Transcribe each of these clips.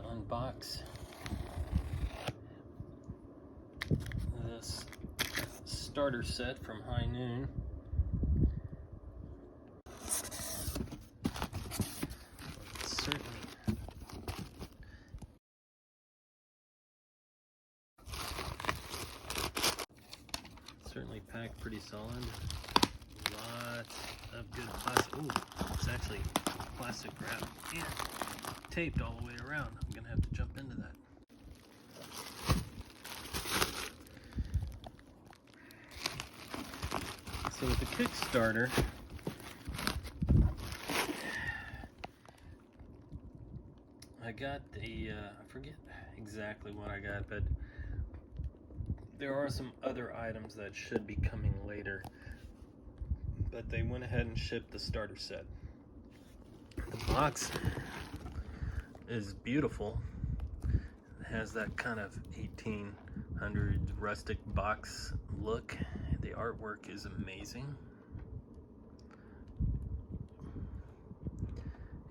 unbox this starter set from HighNoon. Certainly packed pretty solid. Lots of good plastic. Ooh, it's actually plastic wrap and taped all the way around. I'm gonna have to jump into that. So with the Kickstarter, I got the, I forget exactly what I got, but there are some other items that should be coming later, but they went ahead and shipped the starter set. The box is beautiful. It has that kind of 1800s rustic box look. The artwork is amazing.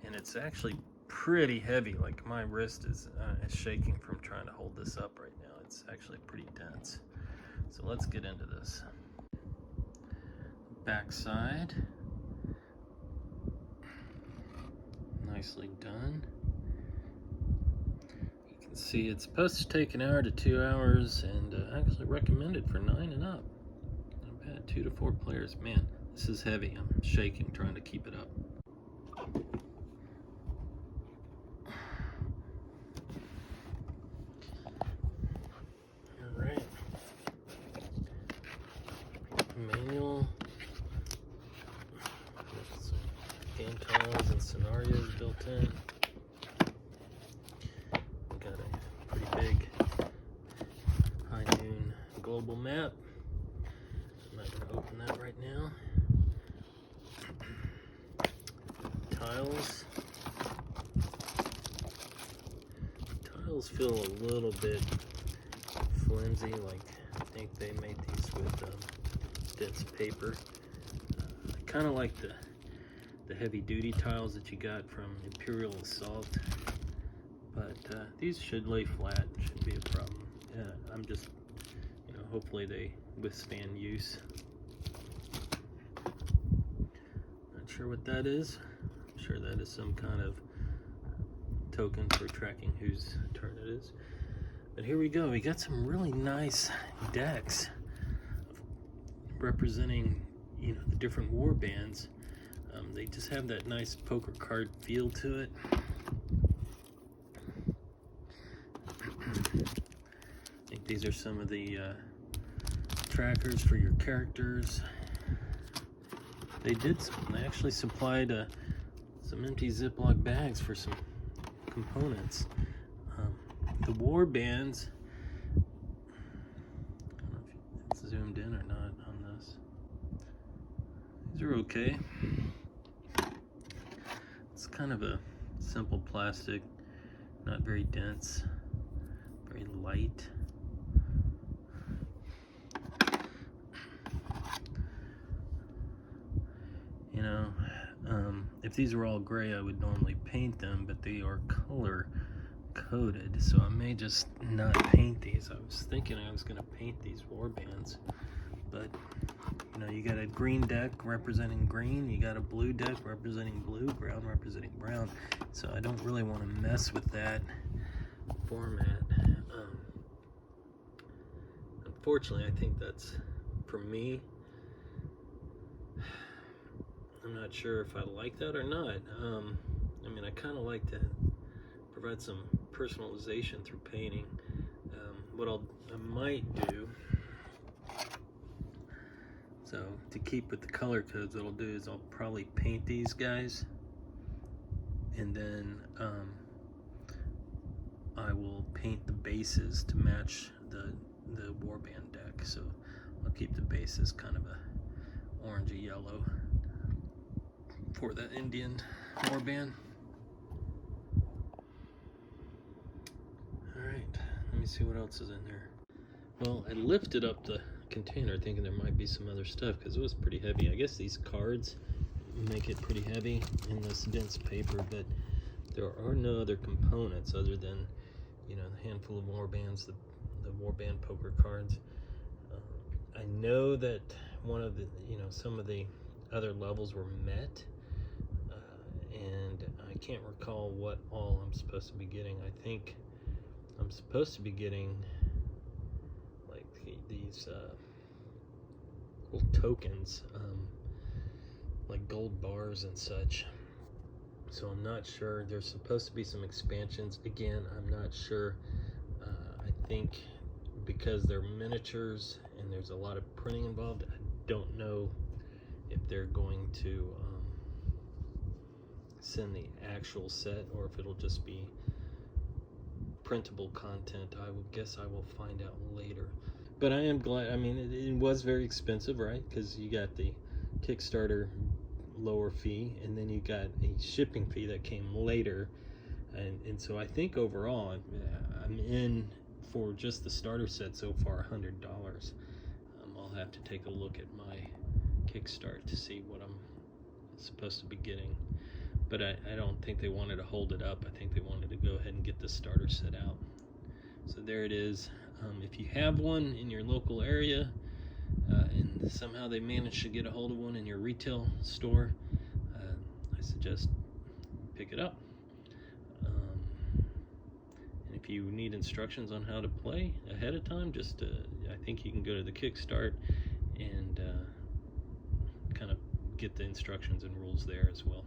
And it's actually pretty heavy. Like, my wrist is shaking from trying to hold this up right now. It's actually pretty dense. So let's get into this. Back side. Nicely done. You can see it's supposed to take an hour to 2 hours, and actually recommended for 9 and up. Not bad. 2 to 4 players. Man, this is heavy. I'm shaking trying to keep it up. Alright. Manual. Game tiles and scenarios built in. Got a pretty big HighNoon global map. I'm not going to open that right now. Tiles. Tiles feel a little bit flimsy, like I think they made these with dense paper. I kind of like the heavy duty tiles that you got from Imperial Assault, but these should lay flat, shouldn't be a problem. I'm just, hopefully they withstand use. Not sure what that is. I'm sure that is some kind of token for tracking whose turn it is. But here we go. We got some really nice decks representing, the different war bands. They just have that nice poker card feel to it. I think these are some of the trackers for your characters. They actually supplied some empty Ziploc bags for some components. The war bands, I don't know if it's zoomed in or not on this. These are okay. It's kind of a simple plastic, not very dense, very light. If these were all gray, I would normally paint them, but they are color coded, so I may just not paint these. I was thinking I was going to paint these war bands, but you got a green deck representing green, you got a blue deck representing blue, brown representing brown, so I don't really want to mess with that format. Unfortunately, I think that's, for me, I'm not sure if I like that or not. I kind of like to provide some personalization through painting. What I might do, so to keep with the color codes, what I'll do is I'll probably paint these guys, and then I will paint the bases to match the warband deck. So I'll keep the bases kind of a orangey yellow for the Indian warband. Alright, let me see what else is in there. Well, I lifted up the container thinking there might be some other stuff because it was pretty heavy. I guess these cards make it pretty heavy in this dense paper, but there are no other components other than, you know, the handful of warbands, the warband poker cards. I know that one of the, you know, some of the other levels were met, and I can't recall what all I'm supposed to be getting. I think I'm supposed to be getting like these little tokens, like gold bars and such. So I'm not sure. There's supposed to be some expansions. Again, I'm not sure. I think because they're miniatures and there's a lot of printing involved, I don't know if they're going to send the actual set or if it'll just be printable content. I would guess I will find out later. But I am glad. I mean, it was very expensive, right? Because you got the Kickstarter lower fee, and then you got a shipping fee that came later, and so I think overall I'm in for just the starter set so far $100. I'll have to take a look at my Kickstart to see what I'm supposed to be getting, but I don't think they wanted to hold it up. I think they wanted to go ahead and get the starter set out. So there it is. If you have one in your local area, and somehow they managed to get a hold of one in your retail store, I suggest pick it up. And if you need instructions on how to play ahead of time, just I think you can go to the Kickstart and kind of get the instructions and rules there as well.